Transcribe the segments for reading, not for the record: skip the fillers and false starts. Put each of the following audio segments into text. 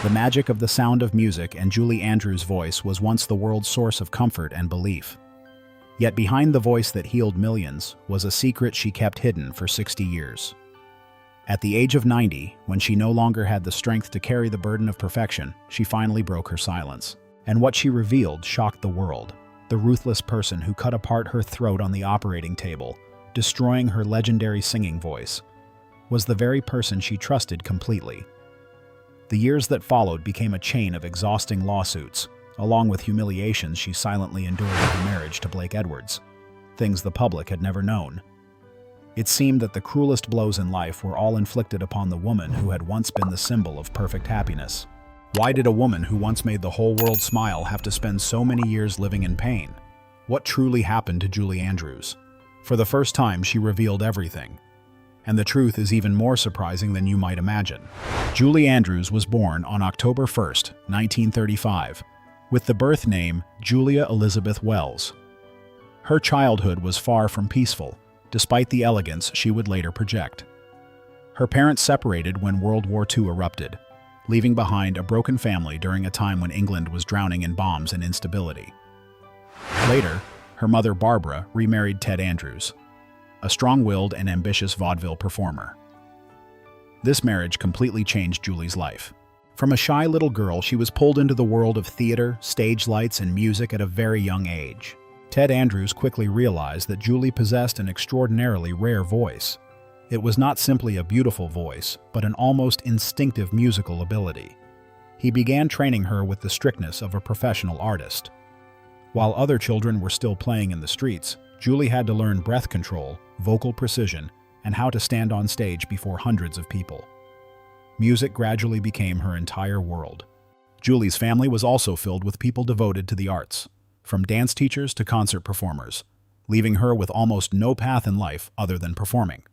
The magic of the sound of music and Julie Andrews' voice was once the world's source of comfort and belief. Yet behind the voice that healed millions was a secret she kept hidden for 60 years. At the age of 90, when she no longer had the strength to carry the burden of perfection, she finally broke her silence. And what she revealed shocked the world. The ruthless person who cut apart her throat on the operating table, destroying her legendary singing voice, was the very person she trusted completely. The years that followed became a chain of exhausting lawsuits, along with humiliations she silently endured in her marriage to Blake Edwards, things the public had never known. It seemed that the cruelest blows in life were all inflicted upon the woman who had once been the symbol of perfect happiness. Why did a woman who once made the whole world smile have to spend so many years living in pain? What truly happened to Julie Andrews? For the first time, she revealed everything. And the truth is even more surprising than you might imagine. Julie Andrews was born on October 1st, 1935, with the birth name Julia Elizabeth Wells. Her childhood was far from peaceful, despite the elegance she would later project. Her parents separated when World War II erupted, leaving behind a broken family during a time when England was drowning in bombs and instability. Later, her mother Barbara remarried Ted Andrews, a strong-willed and ambitious vaudeville performer. This marriage completely changed Julie's life. From a shy little girl, she was pulled into the world of theater, stage lights, and music at a very young age. Ted Andrews quickly realized that Julie possessed an extraordinarily rare voice. It was not simply a beautiful voice, but an almost instinctive musical ability. He began training her with the strictness of a professional artist. While other children were still playing in the streets, Julie had to learn breath control, vocal precision, and how to stand on stage before hundreds of people. Music gradually became her entire world. Julie's family was also filled with people devoted to the arts, from dance teachers to concert performers, leaving her with almost no path in life other than performing.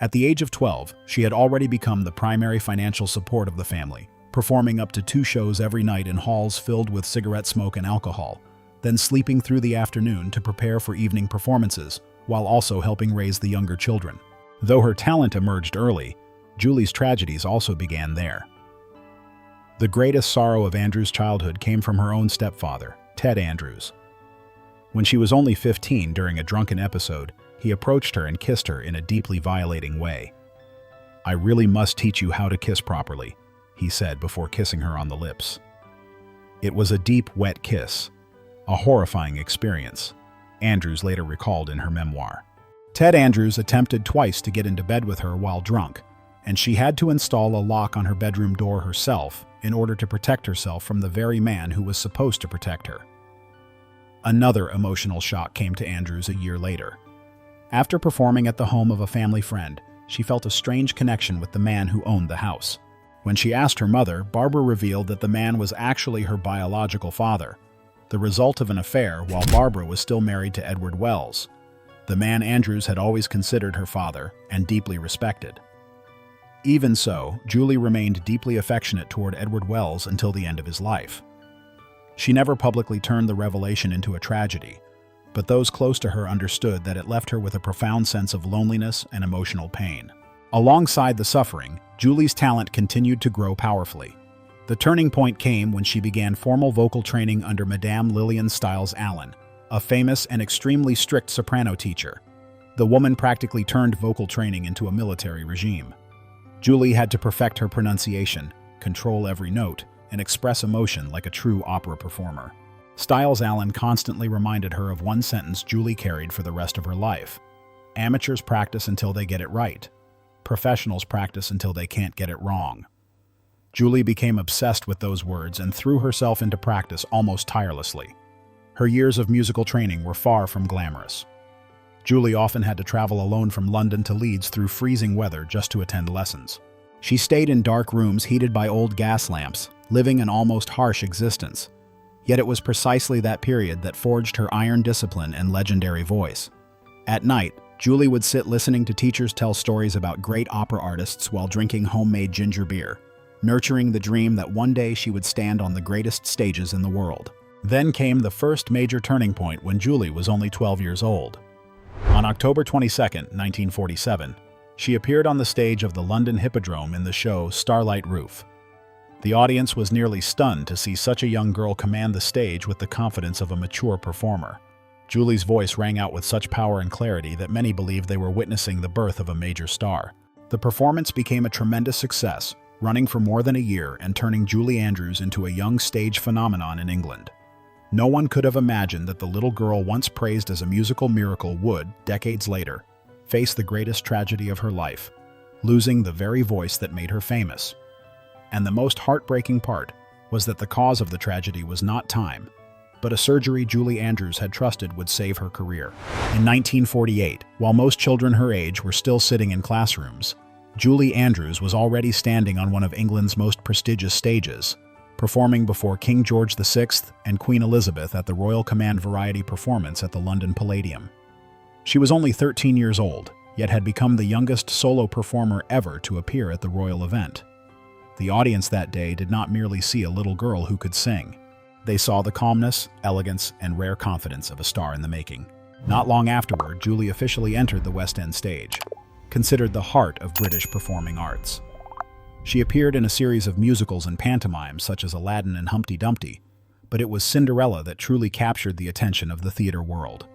At the age of 12, she had already become the primary financial support of the family, performing up to 2 shows every night in halls filled with cigarette smoke and alcohol, then sleeping through the afternoon to prepare for evening performances, while also helping raise the younger children. Though her talent emerged early, Julie's tragedies also began there. The greatest sorrow of Andrews' childhood came from her own stepfather, Ted Andrews. When she was only 15 during a drunken episode, he approached her and kissed her in a deeply violating way. "I really must teach you how to kiss properly," he said before kissing her on the lips. It was a deep, wet kiss, a horrifying experience, Andrews later recalled in her memoir. Ted Andrews attempted twice to get into bed with her while drunk, and she had to install a lock on her bedroom door herself in order to protect herself from the very man who was supposed to protect her. Another emotional shock came to Andrews a year later. After performing at the home of a family friend, she felt a strange connection with the man who owned the house. When she asked her mother, Barbara revealed that the man was actually her biological father, the result of an affair while Barbara was still married to Edward Wells, the man Andrews had always considered her father and deeply respected. Even so, Julie remained deeply affectionate toward Edward Wells until the end of his life. She never publicly turned the revelation into a tragedy, but those close to her understood that it left her with a profound sense of loneliness and emotional pain. Alongside the suffering, Julie's talent continued to grow powerfully. The turning point came when she began formal vocal training under Madame Lillian Stiles Allen, a famous and extremely strict soprano teacher. The woman practically turned vocal training into a military regime. Julie had to perfect her pronunciation, control every note, and express emotion like a true opera performer. Stiles Allen constantly reminded her of one sentence Julie carried for the rest of her life: "Amateurs practice until they get it right. Professionals practice until they can't get it wrong." Julie became obsessed with those words and threw herself into practice almost tirelessly. Her years of musical training were far from glamorous. Julie often had to travel alone from London to Leeds through freezing weather just to attend lessons. She stayed in dark rooms heated by old gas lamps, living an almost harsh existence. Yet it was precisely that period that forged her iron discipline and legendary voice. At night, Julie would sit listening to teachers tell stories about great opera artists while drinking homemade ginger beer, nurturing the dream that one day she would stand on the greatest stages in the world. Then came the first major turning point when Julie was only 12 years old. On October 22, 1947, she appeared on the stage of the London Hippodrome in the show Starlight Roof. The audience was nearly stunned to see such a young girl command the stage with the confidence of a mature performer. Julie's voice rang out with such power and clarity that many believed they were witnessing the birth of a major star. The performance became a tremendous success, running for more than a year and turning Julie Andrews into a young stage phenomenon in England. No one could have imagined that the little girl once praised as a musical miracle would, decades later, face the greatest tragedy of her life, losing the very voice that made her famous. And the most heartbreaking part was that the cause of the tragedy was not time, but a surgery Julie Andrews had trusted would save her career. In 1948, while most children her age were still sitting in classrooms, Julie Andrews was already standing on one of England's most prestigious stages, performing before King George VI and Queen Elizabeth at the Royal Command Variety performance at the London Palladium. She was only 13 years old, yet had become the youngest solo performer ever to appear at the royal event. The audience that day did not merely see a little girl who could sing. They saw the calmness, elegance, and rare confidence of a star in the making. Not long afterward, Julie officially entered the West End stage, considered the heart of British performing arts. She appeared in a series of musicals and pantomimes such as Aladdin and Humpty Dumpty, but it was Cinderella that truly captured the attention of the theater world.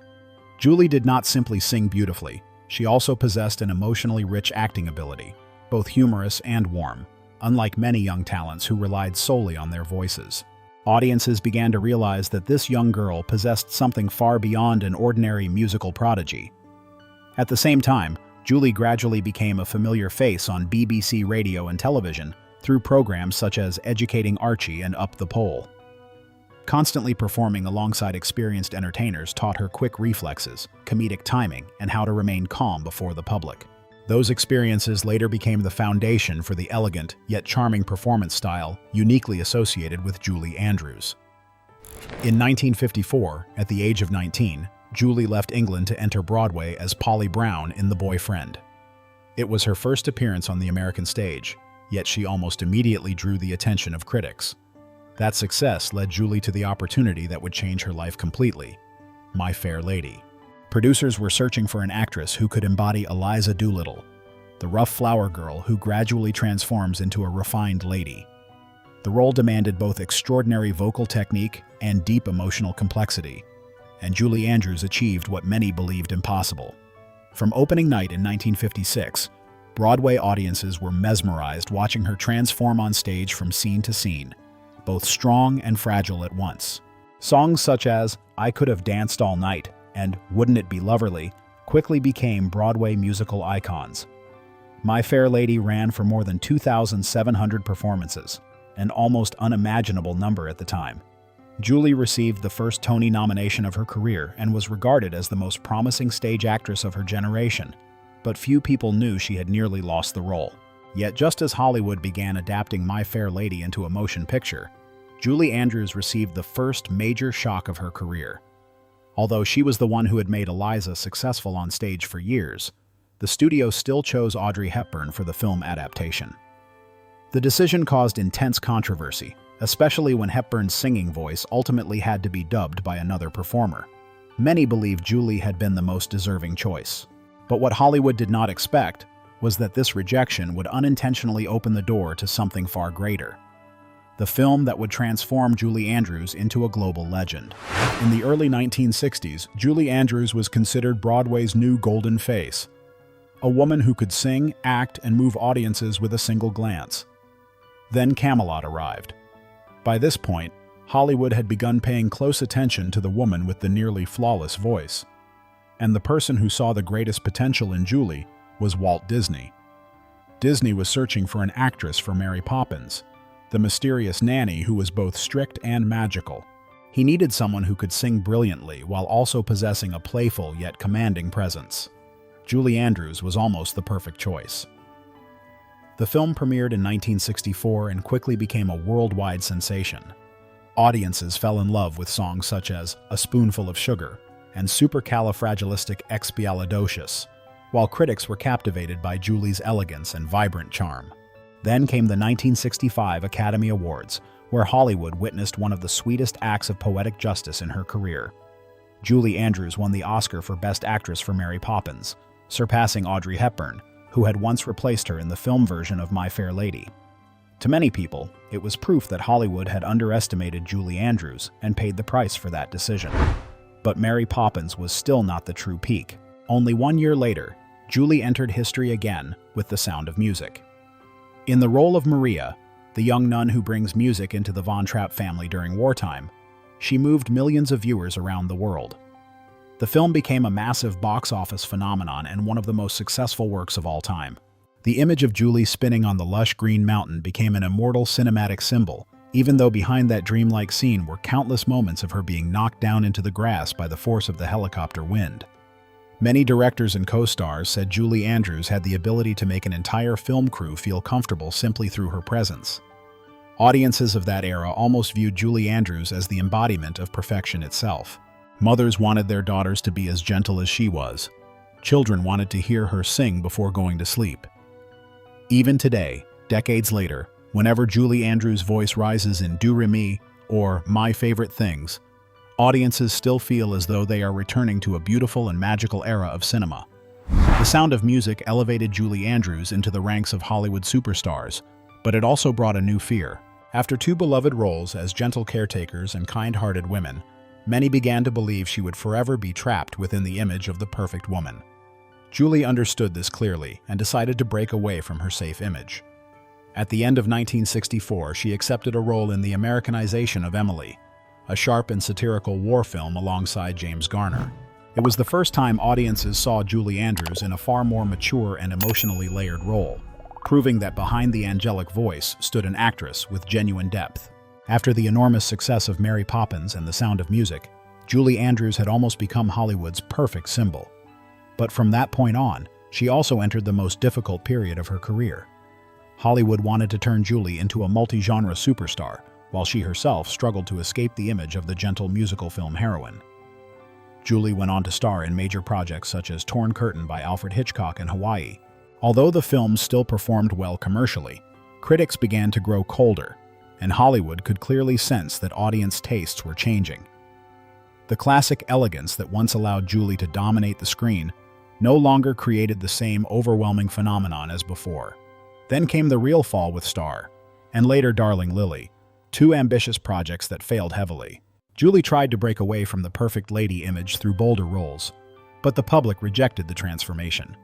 Julie did not simply sing beautifully, she also possessed an emotionally rich acting ability, both humorous and warm, unlike many young talents who relied solely on their voices. Audiences began to realize that this young girl possessed something far beyond an ordinary musical prodigy. At the same time, Julie gradually became a familiar face on BBC radio and television through programs such as Educating Archie and Up the Pole. Constantly performing alongside experienced entertainers taught her quick reflexes, comedic timing, and how to remain calm before the public. Those experiences later became the foundation for the elegant yet charming performance style uniquely associated with Julie Andrews. In 1954, at the age of 19, Julie left England to enter Broadway as Polly Brown in The Boyfriend. It was her first appearance on the American stage, yet she almost immediately drew the attention of critics. That success led Julie to the opportunity that would change her life completely: My Fair Lady. Producers were searching for an actress who could embody Eliza Doolittle, the rough flower girl who gradually transforms into a refined lady. The role demanded both extraordinary vocal technique and deep emotional complexity, and Julie Andrews achieved what many believed impossible. From opening night in 1956, Broadway audiences were mesmerized watching her transform on stage from scene to scene, both strong and fragile at once. Songs such as I Could Have Danced All Night and Wouldn't It Be Loverly quickly became Broadway musical icons. My Fair Lady ran for more than 2,700 performances, an almost unimaginable number at the time. Julie received the first Tony nomination of her career and was regarded as the most promising stage actress of her generation, but few people knew she had nearly lost the role. Yet just as Hollywood began adapting My Fair Lady into a motion picture, Julie Andrews received the first major shock of her career. Although she was the one who had made Eliza successful on stage for years, the studio still chose Audrey Hepburn for the film adaptation. The decision caused intense controversy, especially when Hepburn's singing voice ultimately had to be dubbed by another performer. Many believed Julie had been the most deserving choice. But what Hollywood did not expect was that this rejection would unintentionally open the door to something far greater: the film that would transform Julie Andrews into a global legend. In the early 1960s, Julie Andrews was considered Broadway's new golden face, a woman who could sing, act, and move audiences with a single glance. Then Camelot arrived. By this point, Hollywood had begun paying close attention to the woman with the nearly flawless voice. And the person who saw the greatest potential in Julie was Walt Disney. Disney was searching for an actress for Mary Poppins, the mysterious nanny who was both strict and magical. He needed someone who could sing brilliantly while also possessing a playful yet commanding presence. Julie Andrews was almost the perfect choice. The film premiered in 1964 and quickly became a worldwide sensation. Audiences fell in love with songs such as A Spoonful of Sugar and Supercalifragilisticexpialidocious, while critics were captivated by Julie's elegance and vibrant charm. Then came the 1965 Academy Awards, where Hollywood witnessed one of the sweetest acts of poetic justice in her career. Julie Andrews won the Oscar for Best Actress for Mary Poppins, surpassing Audrey Hepburn, who had once replaced her in the film version of My Fair Lady. To many people, it was proof that Hollywood had underestimated Julie Andrews and paid the price for that decision. But Mary Poppins was still not the true peak. Only 1 year later, Julie entered history again with The Sound of Music. In the role of Maria, the young nun who brings music into the Von Trapp family during wartime, she moved millions of viewers around the world. The film became a massive box office phenomenon and one of the most successful works of all time. The image of Julie spinning on the lush green mountain became an immortal cinematic symbol, even though behind that dreamlike scene were countless moments of her being knocked down into the grass by the force of the helicopter wind. Many directors and co-stars said Julie Andrews had the ability to make an entire film crew feel comfortable simply through her presence. Audiences of that era almost viewed Julie Andrews as the embodiment of perfection itself. Mothers wanted their daughters to be as gentle as she was. Children wanted to hear her sing before going to sleep. Even today, decades later, whenever Julie Andrews' voice rises in Do Re Mi or My Favorite Things, audiences still feel as though they are returning to a beautiful and magical era of cinema. The Sound of Music elevated Julie Andrews into the ranks of Hollywood superstars, but it also brought a new fear. After two beloved roles as gentle caretakers and kind-hearted women, many began to believe she would forever be trapped within the image of the perfect woman. Julie understood this clearly and decided to break away from her safe image. At the end of 1964, she accepted a role in the Americanization of Emily, a sharp and satirical war film alongside James Garner. It was the first time audiences saw Julie Andrews in a far more mature and emotionally layered role, proving that behind the angelic voice stood an actress with genuine depth. After the enormous success of Mary Poppins and The Sound of Music, Julie Andrews had almost become Hollywood's perfect symbol. But from that point on, she also entered the most difficult period of her career. Hollywood wanted to turn Julie into a multi-genre superstar, while she herself struggled to escape the image of the gentle musical film heroine. Julie went on to star in major projects such as Torn Curtain by Alfred Hitchcock and Hawaii. Although the film still performed well commercially, critics began to grow colder, and Hollywood could clearly sense that audience tastes were changing. The classic elegance that once allowed Julie to dominate the screen no longer created the same overwhelming phenomenon as before. Then came the real fall with Star, and later Darling Lily, two ambitious projects that failed heavily. Julie tried to break away from the perfect lady image through bolder roles, but the public rejected the transformation.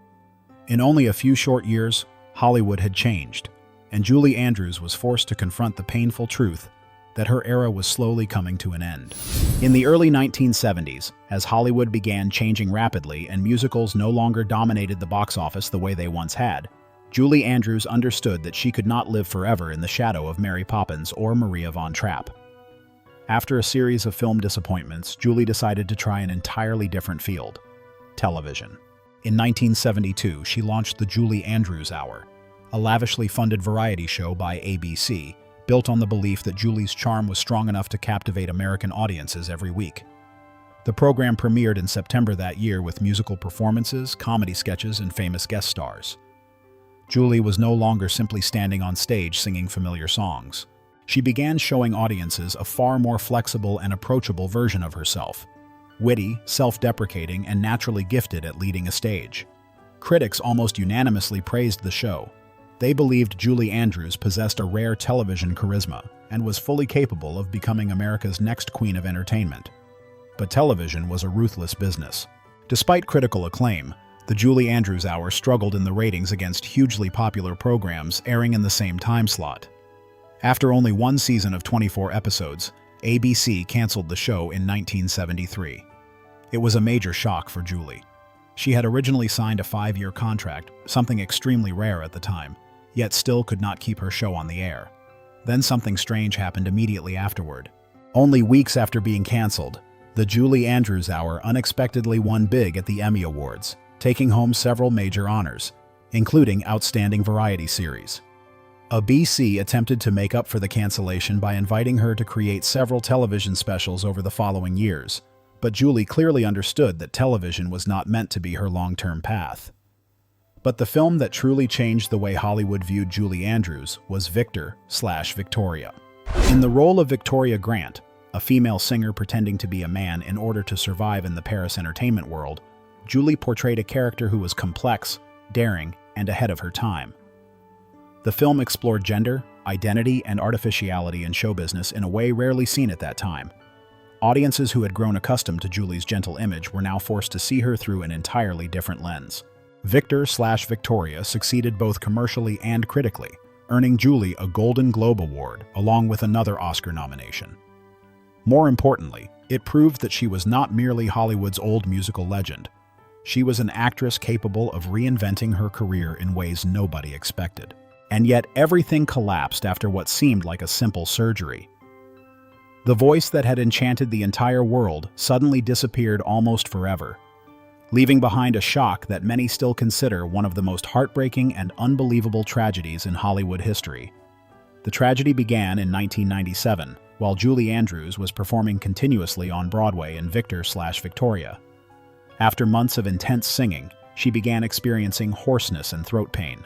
In only a few short years, Hollywood had changed, and Julie Andrews was forced to confront the painful truth that her era was slowly coming to an end. In the early 1970s, as Hollywood began changing rapidly and musicals no longer dominated the box office the way they once had, Julie Andrews understood that she could not live forever in the shadow of Mary Poppins or Maria Von Trapp. After a series of film disappointments, Julie decided to try an entirely different field: television. In 1972, she launched the Julie Andrews Hour, a lavishly funded variety show by ABC, built on the belief that Julie's charm was strong enough to captivate American audiences every week. The program premiered in September that year with musical performances, comedy sketches, and famous guest stars. Julie was no longer simply standing on stage singing familiar songs. She began showing audiences a far more flexible and approachable version of herself, witty, self-deprecating, and naturally gifted at leading a stage. Critics almost unanimously praised the show. They believed Julie Andrews possessed a rare television charisma and was fully capable of becoming America's next queen of entertainment. But television was a ruthless business. Despite critical acclaim, the Julie Andrews Hour struggled in the ratings against hugely popular programs airing in the same time slot. After only one season of 24 episodes, ABC canceled the show in 1973. It was a major shock for Julie. She had originally signed a 5-year contract, something extremely rare at the time, yet still could not keep her show on the air. Then something strange happened immediately afterward. Only weeks after being canceled, the Julie Andrews Hour unexpectedly won big at the Emmy Awards, taking home several major honors, including Outstanding Variety Series. ABC attempted to make up for the cancellation by inviting her to create several television specials over the following years, but Julie clearly understood that television was not meant to be her long-term path. But the film that truly changed the way Hollywood viewed Julie Andrews was Victor/Victoria. In the role of Victoria Grant, a female singer pretending to be a man in order to survive in the Paris entertainment world, Julie portrayed a character who was complex, daring, and ahead of her time. The film explored gender, identity, and artificiality in show business in a way rarely seen at that time. Audiences who had grown accustomed to Julie's gentle image were now forced to see her through an entirely different lens. Victor/Victoria succeeded both commercially and critically, earning Julie a Golden Globe Award along with another Oscar nomination. More importantly, it proved that she was not merely Hollywood's old musical legend. She was an actress capable of reinventing her career in ways nobody expected. And yet everything collapsed after what seemed like a simple surgery. The voice that had enchanted the entire world suddenly disappeared almost forever, leaving behind a shock that many still consider one of the most heartbreaking and unbelievable tragedies in Hollywood history. The tragedy began in 1997, while Julie Andrews was performing continuously on Broadway in Victor/Victoria. After months of intense singing, she began experiencing hoarseness and throat pain.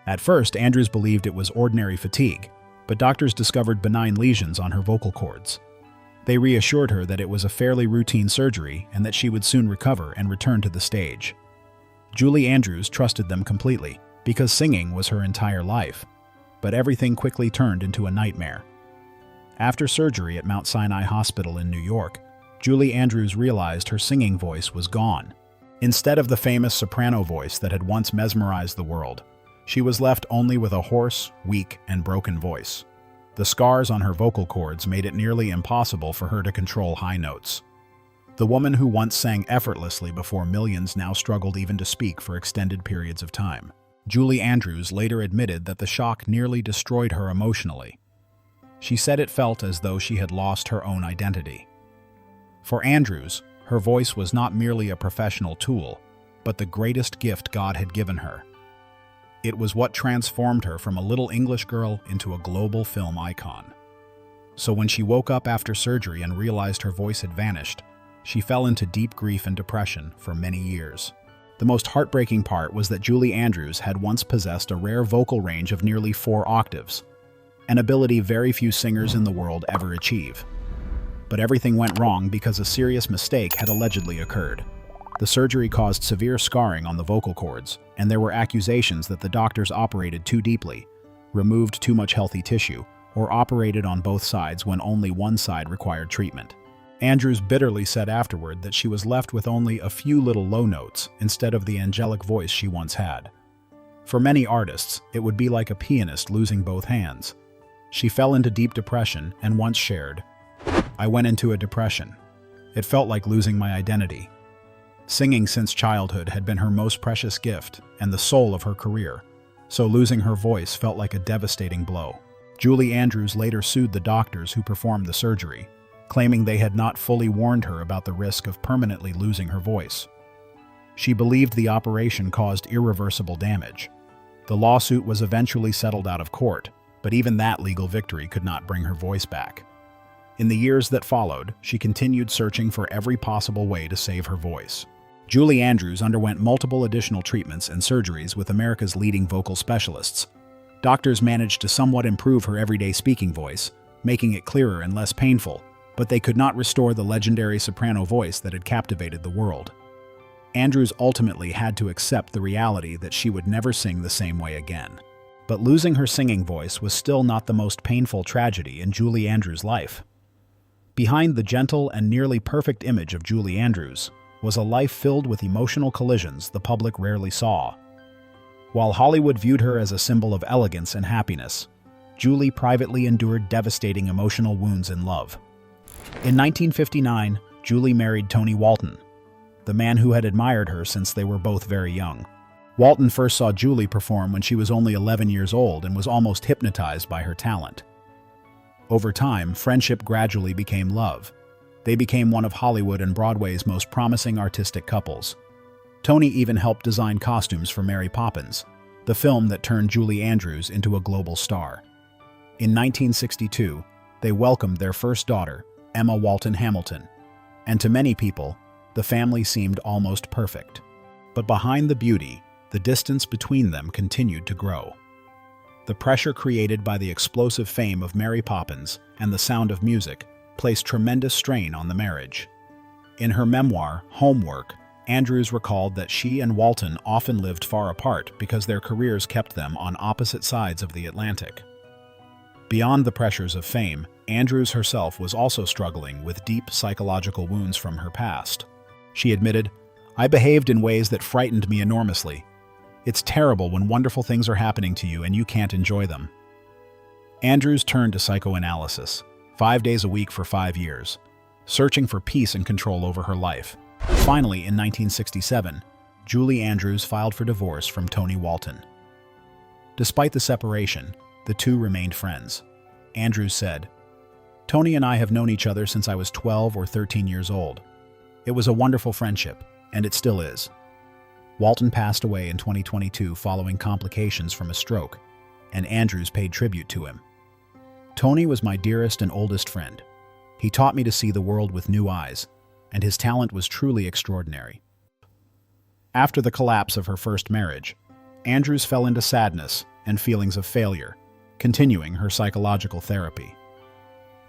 At first, Andrews believed it was ordinary fatigue, but doctors discovered benign lesions on her vocal cords. They reassured her that it was a fairly routine surgery and that she would soon recover and return to the stage. Julie Andrews trusted them completely, because singing was her entire life. But everything quickly turned into a nightmare. After surgery at Mount Sinai Hospital in New York, Julie Andrews realized her singing voice was gone. Instead of the famous soprano voice that had once mesmerized the world, she was left only with a hoarse, weak, and broken voice. The scars on her vocal cords made it nearly impossible for her to control high notes. The woman who once sang effortlessly before millions now struggled even to speak for extended periods of time. Julie Andrews later admitted that the shock nearly destroyed her emotionally. She said it felt as though she had lost her own identity. For Andrews, her voice was not merely a professional tool, but the greatest gift God had given her. It was what transformed her from a little English girl into a global film icon. So when she woke up after surgery and realized her voice had vanished, she fell into deep grief and depression for many years. The most heartbreaking part was that Julie Andrews had once possessed a rare vocal range of nearly 4 octaves, an ability very few singers in the world ever achieve. But everything went wrong because a serious mistake had allegedly occurred. The surgery caused severe scarring on the vocal cords, and there were accusations that the doctors operated too deeply, removed too much healthy tissue, or operated on both sides when only one side required treatment. Andrews bitterly said afterward that she was left with only a few little low notes instead of the angelic voice she once had. For many artists, it would be like a pianist losing both hands. She fell into deep depression and once shared, "I went into a depression. It felt like losing my identity." Singing since childhood had been her most precious gift and the soul of her career, so losing her voice felt like a devastating blow. Julie Andrews later sued the doctors who performed the surgery, claiming they had not fully warned her about the risk of permanently losing her voice. She believed the operation caused irreversible damage. The lawsuit was eventually settled out of court, but even that legal victory could not bring her voice back. In the years that followed, she continued searching for every possible way to save her voice. Julie Andrews underwent multiple additional treatments and surgeries with America's leading vocal specialists. Doctors managed to somewhat improve her everyday speaking voice, making it clearer and less painful, but they could not restore the legendary soprano voice that had captivated the world. Andrews ultimately had to accept the reality that she would never sing the same way again. But losing her singing voice was still not the most painful tragedy in Julie Andrews' life. Behind the gentle and nearly perfect image of Julie Andrews was a life filled with emotional collisions the public rarely saw. While Hollywood viewed her as a symbol of elegance and happiness, Julie privately endured devastating emotional wounds in love. In 1959, Julie married Tony Walton, the man who had admired her since they were both very young. Walton first saw Julie perform when she was only 11 years old and was almost hypnotized by her talent. Over time, friendship gradually became love. They became one of Hollywood and Broadway's most promising artistic couples. Tony even helped design costumes for Mary Poppins, the film that turned Julie Andrews into a global star. In 1962, they welcomed their first daughter, Emma Walton Hamilton, and to many people, the family seemed almost perfect. But behind the beauty, the distance between them continued to grow. The pressure created by the explosive fame of Mary Poppins and the Sound of Music placed tremendous strain on the marriage. In her memoir, Homework, Andrews recalled that she and Walton often lived far apart because their careers kept them on opposite sides of the Atlantic. Beyond the pressures of fame, Andrews herself was also struggling with deep psychological wounds from her past. She admitted, "I behaved in ways that frightened me enormously. It's terrible when wonderful things are happening to you and you can't enjoy them." Andrews turned to psychoanalysis, 5 days a week for 5 years, searching for peace and control over her life. Finally, in 1967, Julie Andrews filed for divorce from Tony Walton. Despite the separation, the two remained friends. Andrews said, "Tony and I have known each other since I was 12 or 13 years old. It was a wonderful friendship, and it still is." Walton passed away in 2022 following complications from a stroke, and Andrews paid tribute to him. "Tony was my dearest and oldest friend. He taught me to see the world with new eyes, and his talent was truly extraordinary." After the collapse of her first marriage, Andrews fell into sadness and feelings of failure, continuing her psychological therapy.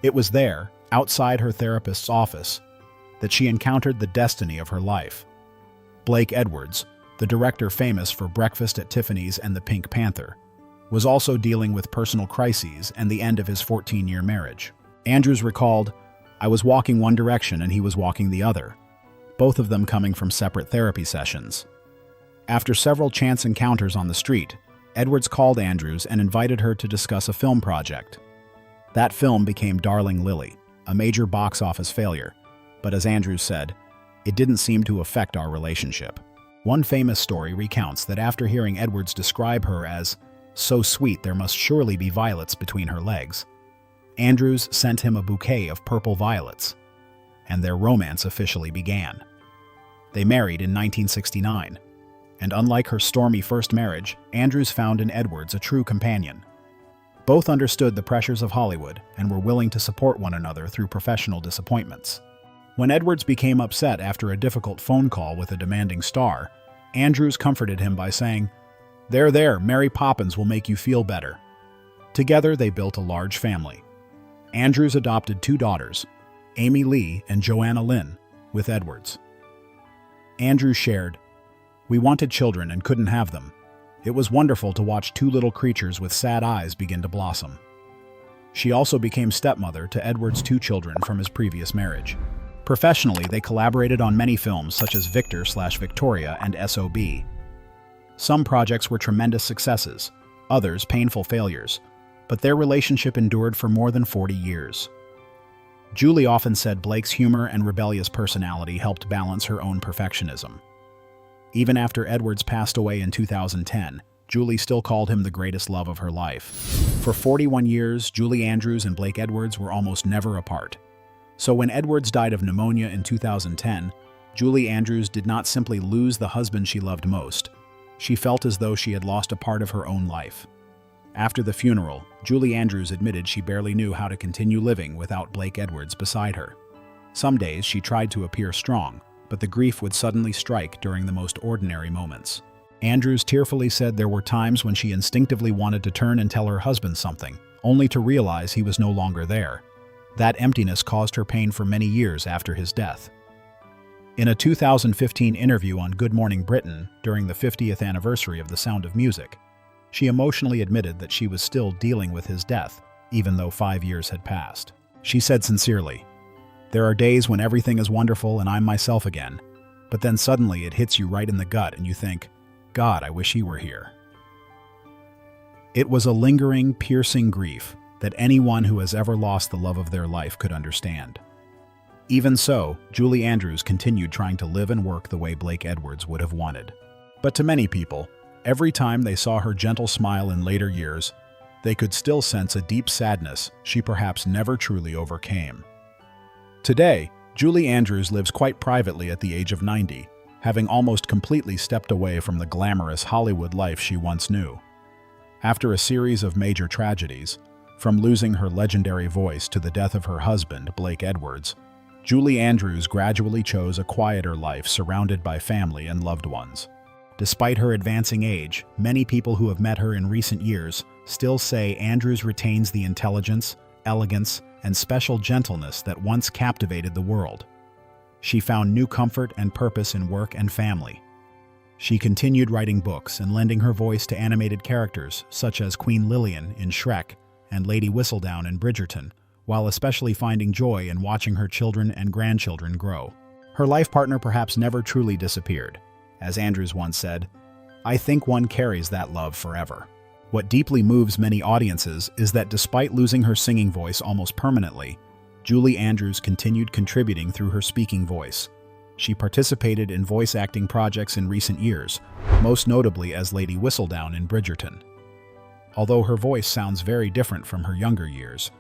It was there, outside her therapist's office, that she encountered the destiny of her life. Blake Edwards, the director famous for Breakfast at Tiffany's and The Pink Panther, was also dealing with personal crises and the end of his 14-year marriage. Andrews recalled, "I was walking one direction and he was walking the other, both of them coming from separate therapy sessions. After several chance encounters on the street, Edwards called Andrews and invited her to discuss a film project. That film became Darling Lily, a major box office failure, but as Andrews said, it didn't seem to affect our relationship." One famous story recounts that after hearing Edwards describe her as "so sweet there must surely be violets between her legs," Andrews sent him a bouquet of purple violets, and their romance officially began. They married in 1969, and unlike her stormy first marriage, Andrews found in Edwards a true companion. Both understood the pressures of Hollywood and were willing to support one another through professional disappointments. When Edwards became upset after a difficult phone call with a demanding star, Andrews comforted him by saying, There, Mary Poppins will make you feel better." Together, they built a large family. Andrews adopted 2 daughters, Amy Lee and Joanna Lynn, with Edwards. Andrews shared, "We wanted children and couldn't have them. It was wonderful to watch 2 little creatures with sad eyes begin to blossom." She also became stepmother to Edwards' 2 children from his previous marriage. Professionally, they collaborated on many films such as Victor/Victoria and S.O.B. Some projects were tremendous successes, others painful failures, but their relationship endured for more than 40 years. Julie often said Blake's humor and rebellious personality helped balance her own perfectionism. Even after Edwards passed away in 2010, Julie still called him the greatest love of her life. For 41 years, Julie Andrews and Blake Edwards were almost never apart. So when Edwards died of pneumonia in 2010, Julie Andrews did not simply lose the husband she loved most. She felt as though she had lost a part of her own life. After the funeral, Julie Andrews admitted she barely knew how to continue living without Blake Edwards beside her. Some days she tried to appear strong, but the grief would suddenly strike during the most ordinary moments. Andrews tearfully said there were times when she instinctively wanted to turn and tell her husband something, only to realize he was no longer there. That emptiness caused her pain for many years after his death. In a 2015 interview on Good Morning Britain during the 50th anniversary of The Sound of Music, she emotionally admitted that she was still dealing with his death, even though 5 years had passed. She said sincerely, "There are days when everything is wonderful and I'm myself again, but then suddenly it hits you right in the gut and you think, God, I wish he were here." It was a lingering, piercing grief that anyone who has ever lost the love of their life could understand. Even so, Julie Andrews continued trying to live and work the way Blake Edwards would have wanted. But to many people, every time they saw her gentle smile in later years, they could still sense a deep sadness she perhaps never truly overcame. Today, Julie Andrews lives quite privately at the age of 90, having almost completely stepped away from the glamorous Hollywood life she once knew. After a series of major tragedies, from losing her legendary voice to the death of her husband, Blake Edwards, Julie Andrews gradually chose a quieter life surrounded by family and loved ones. Despite her advancing age, many people who have met her in recent years still say Andrews retains the intelligence, elegance, and special gentleness that once captivated the world. She found new comfort and purpose in work and family. She continued writing books and lending her voice to animated characters such as Queen Lillian in Shrek and Lady Whistledown in Bridgerton, while especially finding joy in watching her children and grandchildren grow. Her life partner perhaps never truly disappeared. As Andrews once said, "I think one carries that love forever." What deeply moves many audiences is that despite losing her singing voice almost permanently, Julie Andrews continued contributing through her speaking voice. She participated in voice acting projects in recent years, most notably as Lady Whistledown in Bridgerton. Although her voice sounds very different from her younger years,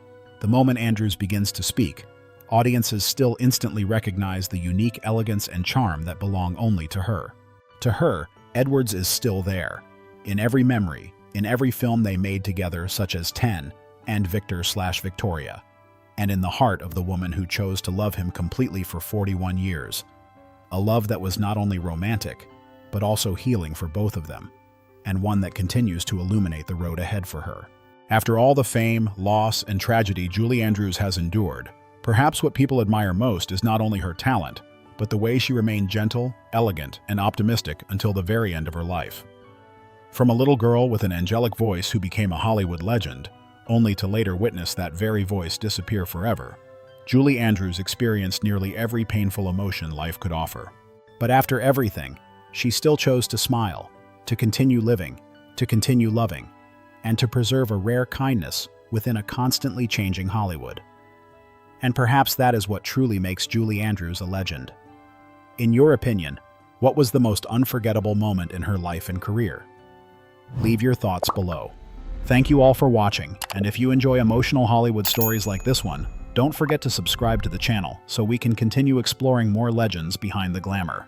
the moment Andrews begins to speak, audiences still instantly recognize the unique elegance and charm that belong only to her. To her, Edwards is still there, in every memory, in every film they made together such as 10 and Victor/Victoria, and in the heart of the woman who chose to love him completely for 41 years. A love that was not only romantic, but also healing for both of them, and one that continues to illuminate the road ahead for her. After all the fame, loss, and tragedy Julie Andrews has endured, perhaps what people admire most is not only her talent, but the way she remained gentle, elegant, and optimistic until the very end of her life. From a little girl with an angelic voice who became a Hollywood legend, only to later witness that very voice disappear forever, Julie Andrews experienced nearly every painful emotion life could offer. But after everything, she still chose to smile, to continue living, to continue loving, and to preserve a rare kindness within a constantly changing Hollywood. And perhaps that is what truly makes Julie Andrews a legend. In your opinion, what was the most unforgettable moment in her life and career? Leave your thoughts below. Thank you all for watching, and if you enjoy emotional Hollywood stories like this one, don't forget to subscribe to the channel so we can continue exploring more legends behind the glamour.